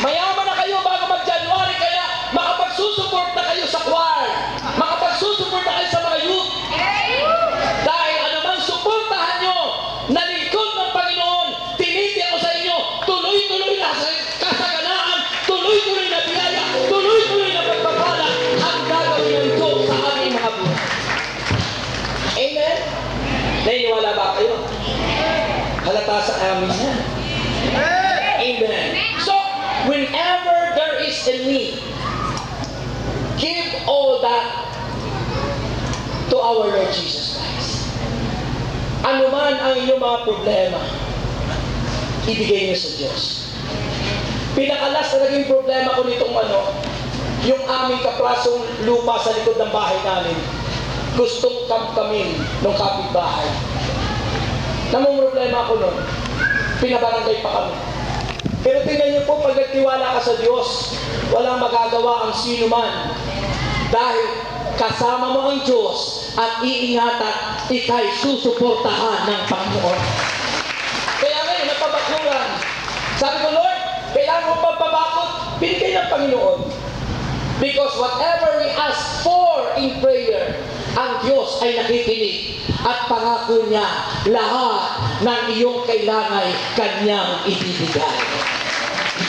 Mayaman na kayo bago mag-January, kaya makapagsusupport na kayo sa choir. Makapagsusupport na kayo sa mga youth. Dahil anumang suportahan nyo na lingkod ng Panginoon, tinitiyan ko sa inyo, tuloy-tuloy na kasaganaan, tuloy-tuloy na biyaya, tuloy-tuloy na pagpapala ang gagawin ng Diyos sa aming mga buhay. Amen? Naniniwala ba kayo? Halata sa amin yan. Amen. So, whenever there is a need, give all that to our Lord Jesus Christ. Ano man ang inyong mga problema, ibigay niyo sa Diyos. Pinakalas na naging problema ko nitong yung aming kaprasong lupa sa likod ng bahay namin. Gustong kamkamin ng kapitbahay. Namang problema ako nun. Pinabarangay pa kami. Pero tingnan niyo po, pag nagtiwala ka sa Diyos, walang magagawa ang sino man. Dahil kasama mo ang Diyos at iingatan, ikay susuportahan ng Panginoon. Kaya ngayon, napabakuran. Sabi ko, Lord, kailangan mo pagpabakot, binigay ng Panginoon. Because whatever we ask for in prayer, ang Diyos ay nakikinig at pangako niya lahat ng iyong kailangan kanyang ibibigay.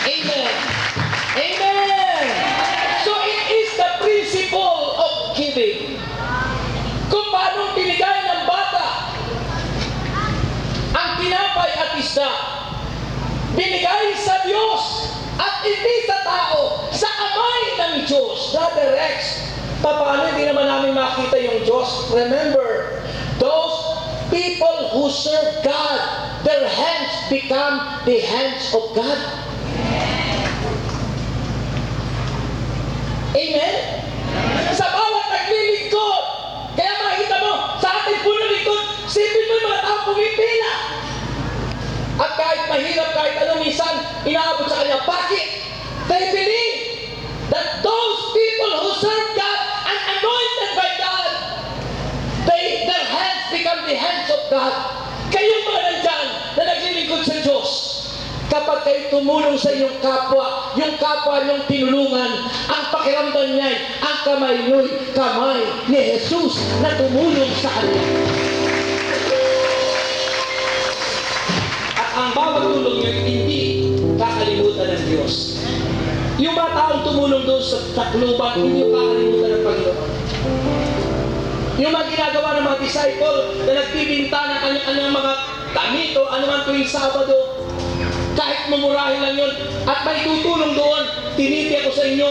Amen. Amen. So it is the principle of giving. Kung paano binigay ng bata ang tinapay at isda, binigay sa Diyos at hindi sa tao, sa kamay ng Diyos. Brother Rex, paano hindi naman namin makita yung Diyos? Remember, those people who serve God, their hands become the hands of God. Amen? Sa bawat naglilingkod, kaya makikita mo, sa ating puno lingkod, sipin mo yung mga tao pumipila. At kahit mahirap, kahit ano, minsan, inaabot sa kanya. Bakit? They believe that those people who serve God and anointed by God, their hands become the hands of God. Kayong mga nandyan na naglilingkod sa Diyos, kapag kayo tumulong sa iyong kapwa, yung kapwa niyong tinulungan, ang pakiramdam niya, ang kamay niyo'y kamay ni Jesus na tumulong sa kanya. At ang bawat tulong niya, hindi kakalimutan ng Diyos. Yung mga taong tumulong doon sa takluban, hindi yung kakalimutan ng Panginoon. Yung mga ginagawa ng mga disciple na nagbibinta ng kanyang mga damit o anuman tuwing Sabado, kahit mamurahin lang yun, at may tutulong doon, tinitiyak ko sa inyo,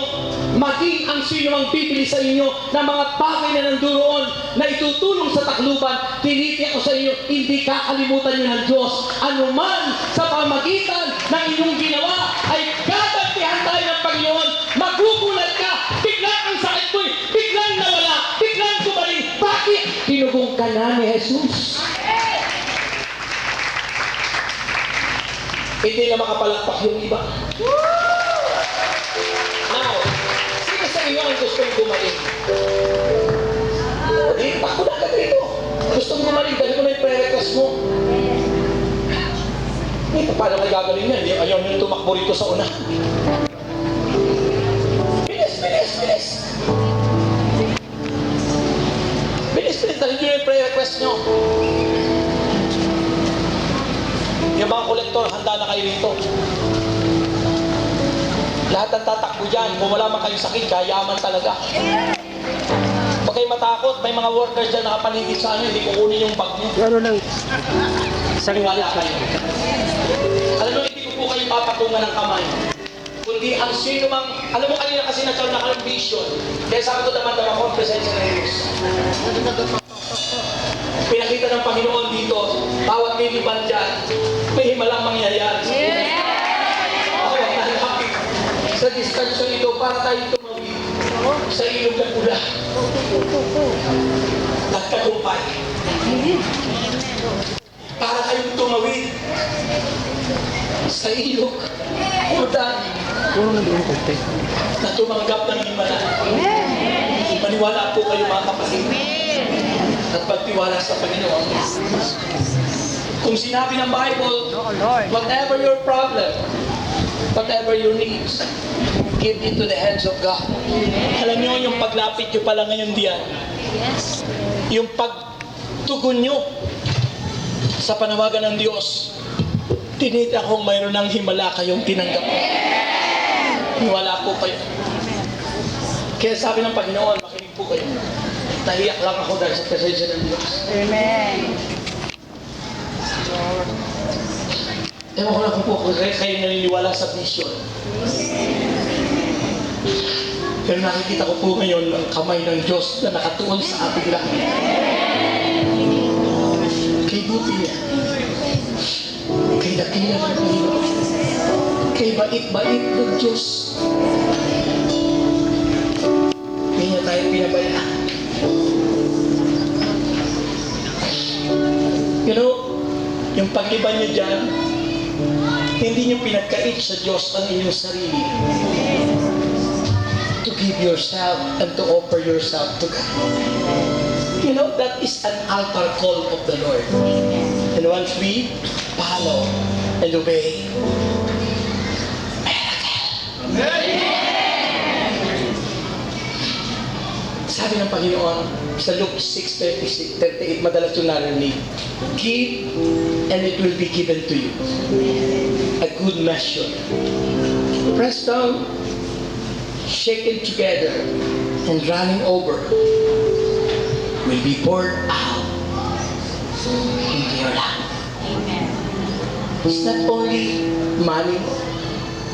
maging ang sino mang bibili sa inyo ng mga bagay na nandoon na itutulong sa takluban, tinitiyak ko sa inyo, hindi kakalimutan nyo ng Diyos. Anuman sa pamagitan ng inyong ginawa, ay gagantihan tayo ng Panginoon. Magugulat ka, biglang ang sakit mo'y biglang nawala, biglang gumaling. Bakit? Tinugong ka na ni Jesus. Hindi na makapalakpak yung iba. Now, sino sa inyo ang gustong gumaling? Eh, tako na agad dito. Gustong gumaling, dahil mo na yung pre-request mo. Eh, paano kayo gagaling yan? Ayaw nyo tumakbo rito sa una. Bilis, bilis, bilis. Bilis, bilis, dahil nyo yung pre-request nyo. Yung mga kolektor, handa na kayo rito. Lahat ng tatakbo dyan, kung wala man kayong sakit, kayaman talaga. Huwag kayo matakot, may mga workers dyan nakapaligid sa ano, hindi kukunin yung bag nyo. Ano lang, isang Wala kayo. Alam mo, hindi ko po kayo papatungan ng kamay. Kundi ang sino mang, alam mo kanina kasi nagkaroon na kayong vision. Kaya sabi ko naman ako, presensya ng Diyos. Pinakita ng Panginoon dito, bawat liliban dyan, may himalang mangyayari sa buhay. Ako ang nalapit sa distansyon ito para tayo tumawid sa ilog ng pula at tagumpay. Para kayong tumawid sa ilog na tumanggap ng himala. Maniwala po kayo mga kapatid at pagtiwala sa Panginoon. Kung sinabi ng Bible, whatever your problem, whatever your needs, give it to the hands of God. Alam nyo, yung paglapit nyo pala ngayon diyan, yung pagtugon nyo sa panawagan ng Diyos, tinita kong mayroon ng himala kayong tinanggap. Wala po kayo. Kaya sabi ng Panginoon, makinig po kayo. Nahiyak lang ako dahil sa presensya ng Diyos. Amen. Ewan ko lang kung kayo naniniwala sa vision. Pero nakikita ko po ngayon ang kamay ng Diyos na nakatuon sa ating lahat. Kay buti niya. Kay dakila ng Panginoon. Kay bait-bait ng Diyos. Hindi niya tayo pinabayaan. You know, yung pagliban niyo dyan, hindi niyo pinagkait sa Diyos ang inyong sarili. To give yourself and to offer yourself to God. You know, that is an altar call of the Lord. And once we follow and obey, sabi ng Panginoon sa Luke 6:38, madalas yung narinig, give and it will be given to you. A good measure. Pressed down, shaken together, and running over will be poured out into your lap. It's not only money,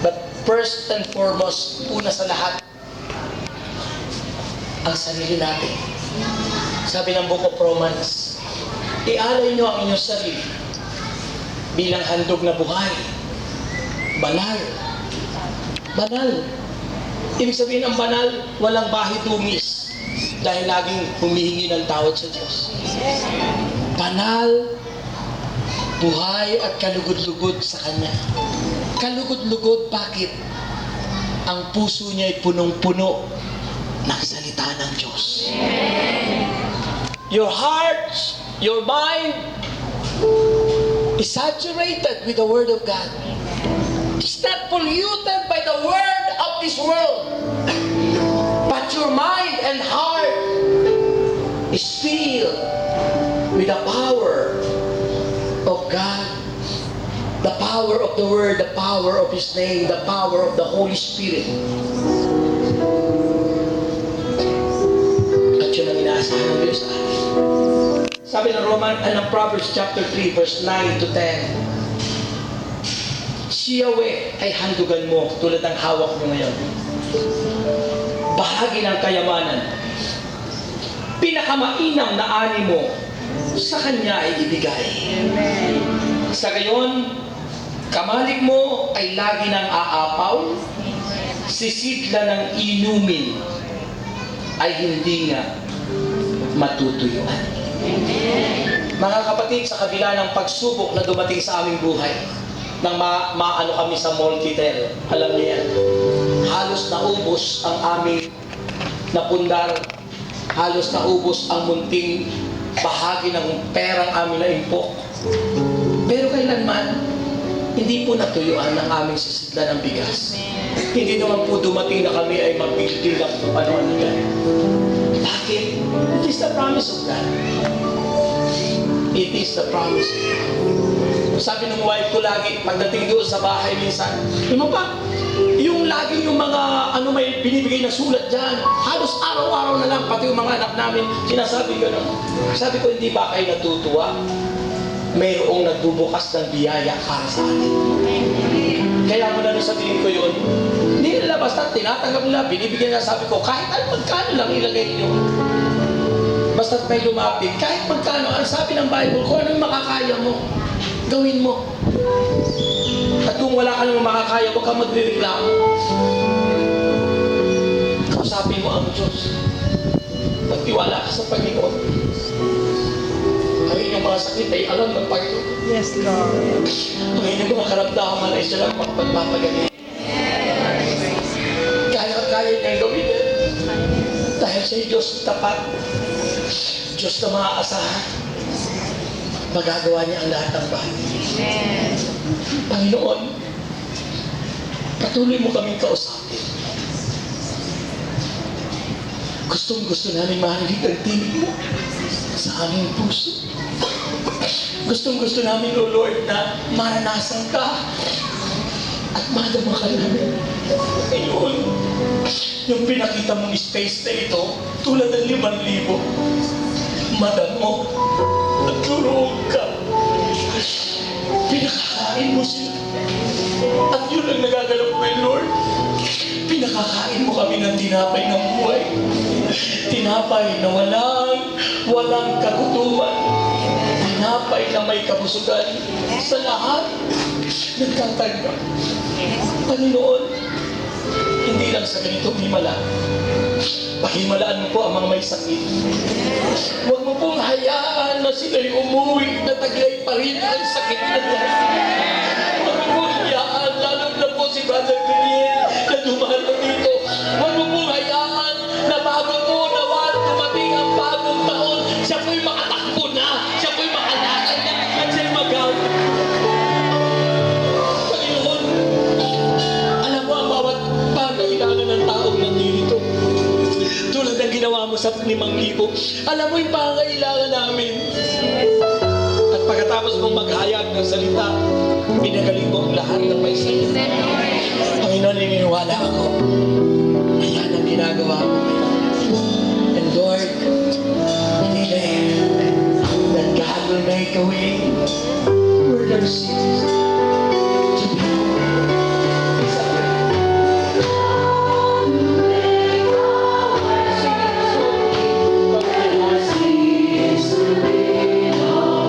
but first and foremost, una sa lahat, ang sarili natin. Sabi ng Book of Romans, ialay nyo ang inyong sarili bilang handog na buhay. Banal. Banal. Ibig sabihin ang banal, walang bahid-dungis dahil laging humihingi ng tawad sa Diyos. Banal, buhay at kalugod-lugod sa Kanya. Kalugod-lugod, bakit? Ang puso niya ay punong-puno ng salita ng Diyos. Your heart, your mind is saturated with the Word of God. It's not polluted by the word of this world. But your mind and heart is filled with the power of God, the power of the Word, the power of His name, the power of the Holy Spirit. At yun ang inaasahan ng Diyos sa atin. Sabi ng Proverbs chapter 3 verse 9 to 10, si Yahweh ay handugan mo tulad ng hawak mo ngayon. Bahagi ng kayamanan. Pinakamainam na ani mo sa Kanya ay ibigay. Sa gayon, kamalig mo ay lagi ng aapaw, sisidla ng inumin ay hindi nga matutuyuan. Mga kapatid, sa kabila ng pagsubok na dumating sa aming buhay, nang maano kami sa Multitel, alam niyo yan, halos naubos ang aming napundar, halos naubos ang munting bahagi ng perang aming naimpok. Pero kailanman, hindi po natuyuan ang aming sisidla ng bigas. Hindi naman po dumating na kami ay mag-building ng kung ano-ano yan. Bakit? It is the promise of God. It is the promise of God. Sabi ng wife ko lagi, pagdating doon sa bahay minsan, yung laging yung mga may binibigay na sulat dyan, halos araw-araw na lang, pati yung mga anak namin, sinasabi ko sabi ko, hindi ba kayo natutuwa? Mayroong nagbubukas ng biyaya para sa atin. Kaya mo na sabihin ko yun, hindi nila basta tinatanggap nila, binibigyan na, sabi ko, kahit magkano lang ilagay nyo. Basta't may lumapit, kahit magkano, ang sabi ng Bible, kung ano yung makakaya mo, gawin mo. At kung wala ka naman makakaya, huwag kang magre-reklamo. Kausapin mo ang Diyos. Pagtiwala ka sa Panginoon. Ang inyong mga sakit ay alam ng Panginoon. Yes, Lord. Ang inyong mga karamdaman ay siya lang magpapagaling. Kaya niyang gawin yan. Dahil siya Diyos tapat. Diyos na maaasahan. Magagawa niya ang lahat ng bagay. Panginoon, patuloy mo kaming kausapin. Gustong-gusto namin marinig ang tinig mo sa aming puso. Gustong-gusto namin, O Lord, na maranasan ka at madama ka namin. Panginoon, yung pinakita mong space na ito, tulad ng 5,000, madamo at luruog ka. Pinakakain mo sila. At yun ang nagagalap mo, Lord. Pinakakain mo kami ng tinapay ng buhay. Tinapay na walang kagutuman. Tinapay na may kabusugan sa lahat ng katanggap. Panginoon, hindi lang sa ganitong himala. Pahimalaan mo po ang mga may sakit. Huwag mo pong hayaan na sila'y umuwi na taglay pa rin ang sakit na yan. Huwag mo pong hayaan, lalo na po si Brother Gabriel na dumating dito. Huwag mo pong hayaan na bago po naman dumating ang bagong taon, siya po'y makatakbo na, siya po'y makalakad na, at siya'y magawa. Panginoon, alam mo ang bawat pangailangan ng taong nandito. Tulad ng ginawa mo sa 5,000. Alam mo yung pangailangan namin. At pagkatapos mong maghayag ng salita, pinagaling mo ang lahat ng may sakit. Panginoon, naniniwala ako. Ayan ang ginagawa mo. And Lord, believe that God will make a way where there seems to be no way. Seems to be no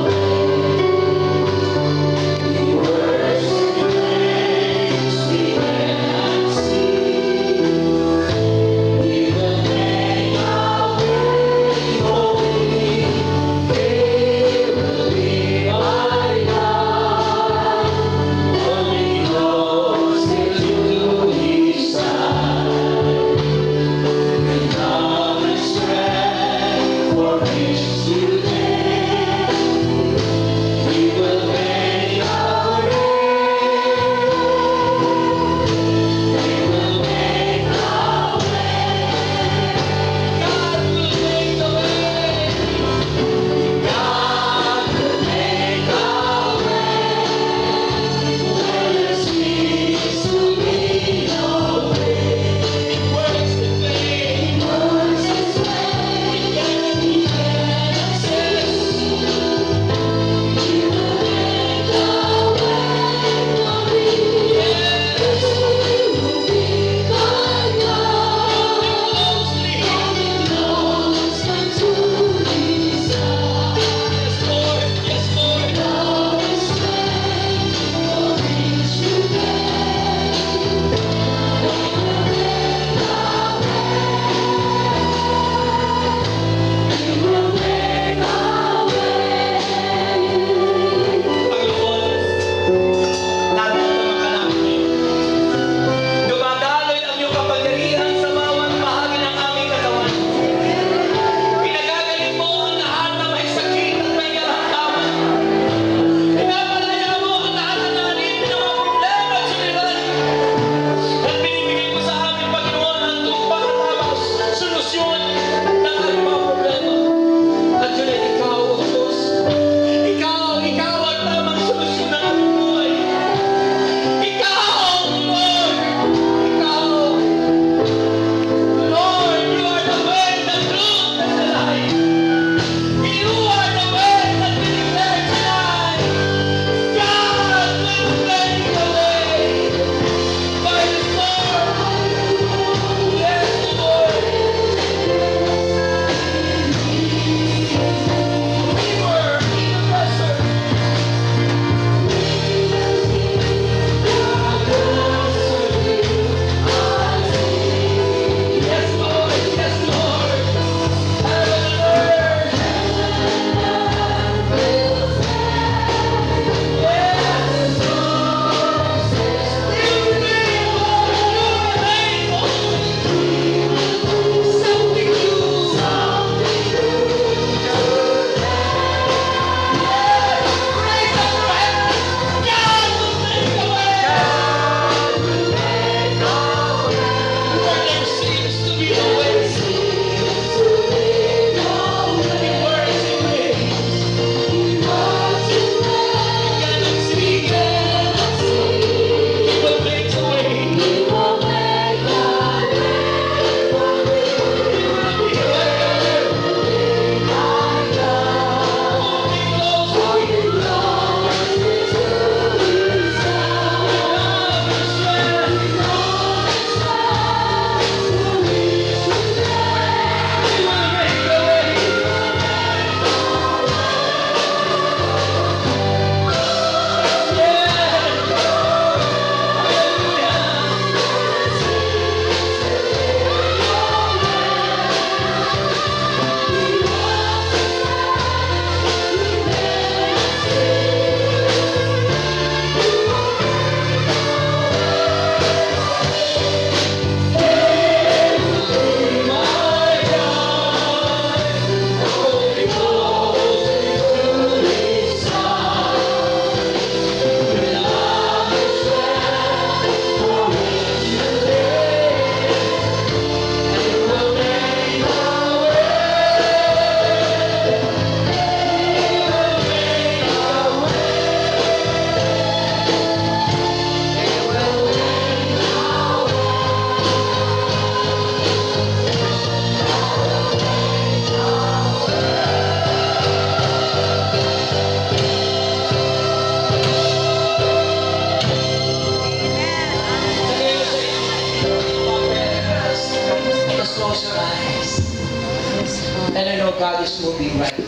of God is moving right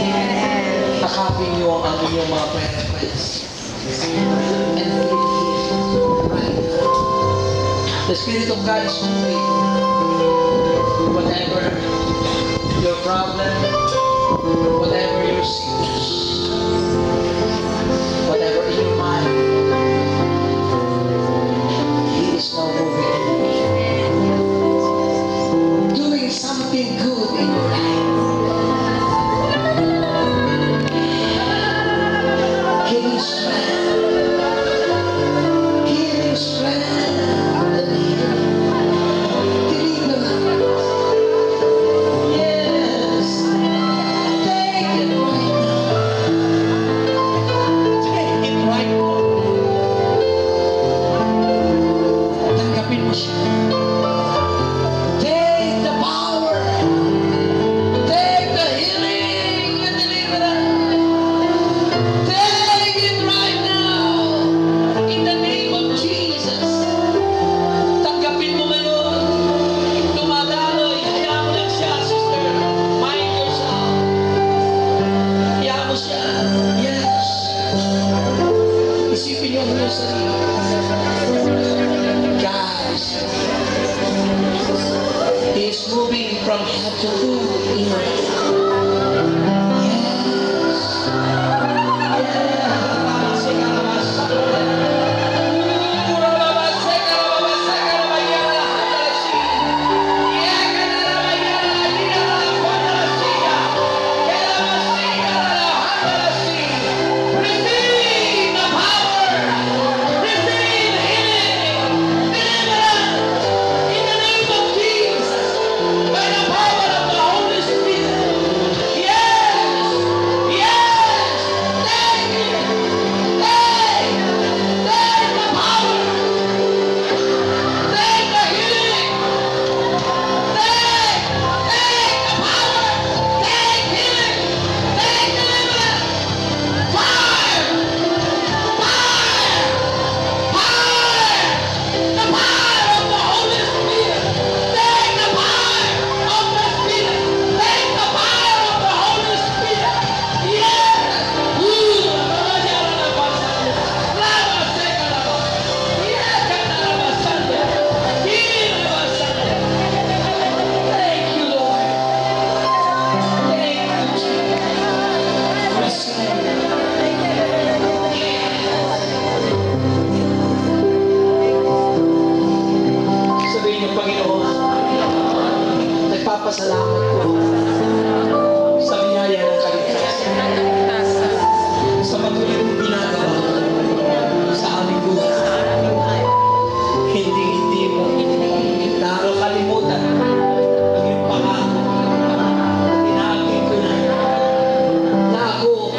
now. Akapin niyo ang inyong mga prayer requests. And feel Him right now. The Spirit of God is moving. Whatever your problem, whatever your sickness, whatever in your mind, He is now moving. Doing something good in your life. Giving strength. Giving strength. Deliverance. Yes. Take it right now. Take it right now. Tanggapin mo siya. Take the power. Take the healing and deliverance. Take it right now. In the name of Jesus. Tanggapin mo ngayon. Dumadaloy. Hayaan mo lang siya, sister. Mind yourself. Hayaan mo siya. Yes. Isipin niyo ang iyong sarili. Guys, He is moving from head to foot in your life. Yes. Receive the power. Receive healing, deliverance, in the name of Jesus, by the power of the Holy Spirit. Yes, yes, take it, take the power, take the healing, take the power, take healing, take deliverance, fire, fire, fire, the power of the Holy Spirit, take the power of the Spirit, take the power of the Holy Spirit, yes, thank you, Lord. Thank you, Jesus. Receive. Sabihin niyo, Panginoon, nagpapasalamat ko sa biyaya ng kaligtasan, sa patuloy mong ginagawa sa aming buhay. Hindi mo nakakalimutan ang iyong pangako. Tinaagin ko na ako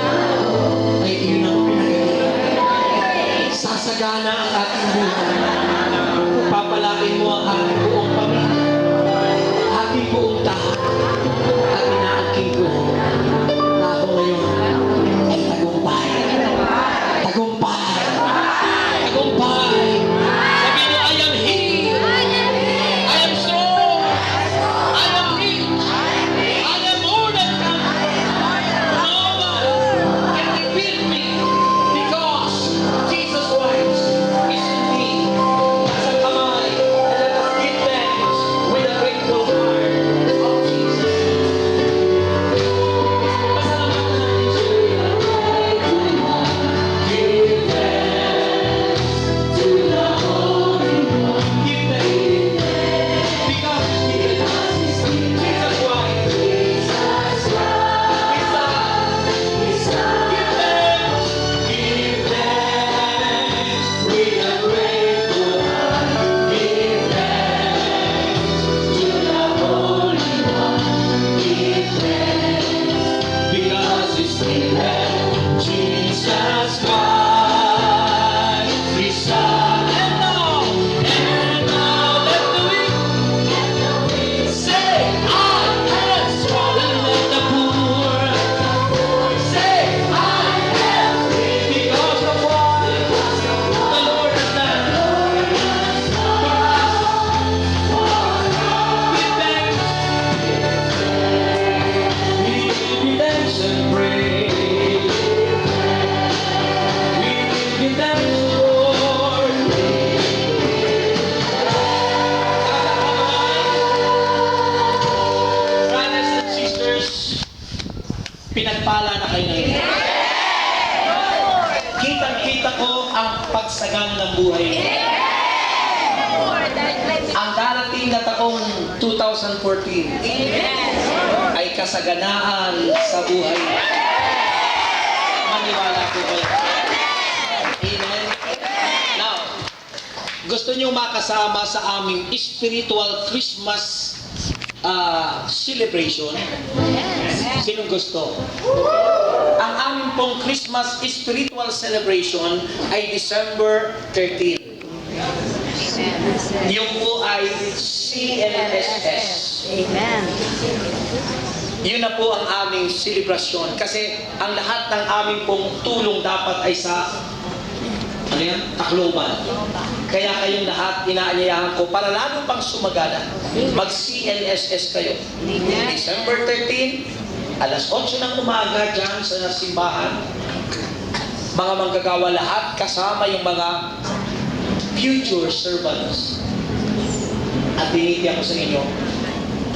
ay iyon ang pinagaling. Sasagana ang ating buhay. Papalain mo ang ating buong pamilya, ating buong tahanan, at inaangkin ko na ako ngayon ay tagumpay. Tagumpay. Tagumpay. Sabihin niyo, I am healed. I am strong. I am rich. I am more than conqueror. No one can defeat me because Jesus Christ is in me. Sa kamay, and let us give them sagana ng buhay niyo. Ang darating na taong 2014 ay kasaganaan sa buhay niyo. Maniwala po kayo. Amen. Now, gusto niyo makasama sa aming spiritual Christmas celebration? Sinong gusto? Ang aming pong Christmas spiritual celebration ay December 13. Yung po ay CLSS. Amen. Yun na po ang aming selebrasyon. Kasi ang lahat ng aming pong tulong dapat ay sa Tacloban. Kaya kayong lahat, inaanyayahan ko para lalo pang sumagana. Mag-CLSS kayo. December 13, alas 8 ng umaga dyan sa simbahan. Mga manggagawa lahat, kasama yung mga future servants. At biniti ako sa inyo,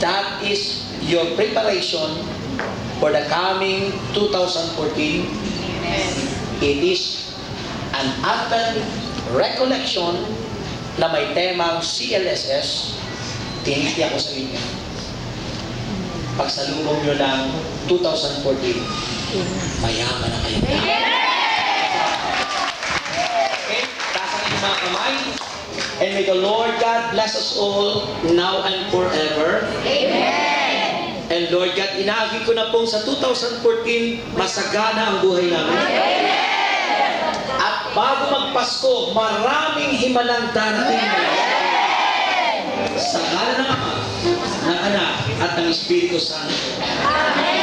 that is your preparation for the coming 2014. It is an Advent recollection na may temang CLSS. Tiniti ako sa inyo. Pagsalubong nyo ng 2014, mayaman na kayo. Okay? Taas ang mga kamay. And may the Lord God bless us all now and forever. Amen. And Lord God, inaagi ko na pong sa 2014, masagana ang buhay namin. Amen. At bago magpasko, maraming himalang darating na. Sa ngala ng Ama, ng Anak, at ng Espiritu Santo. Amen.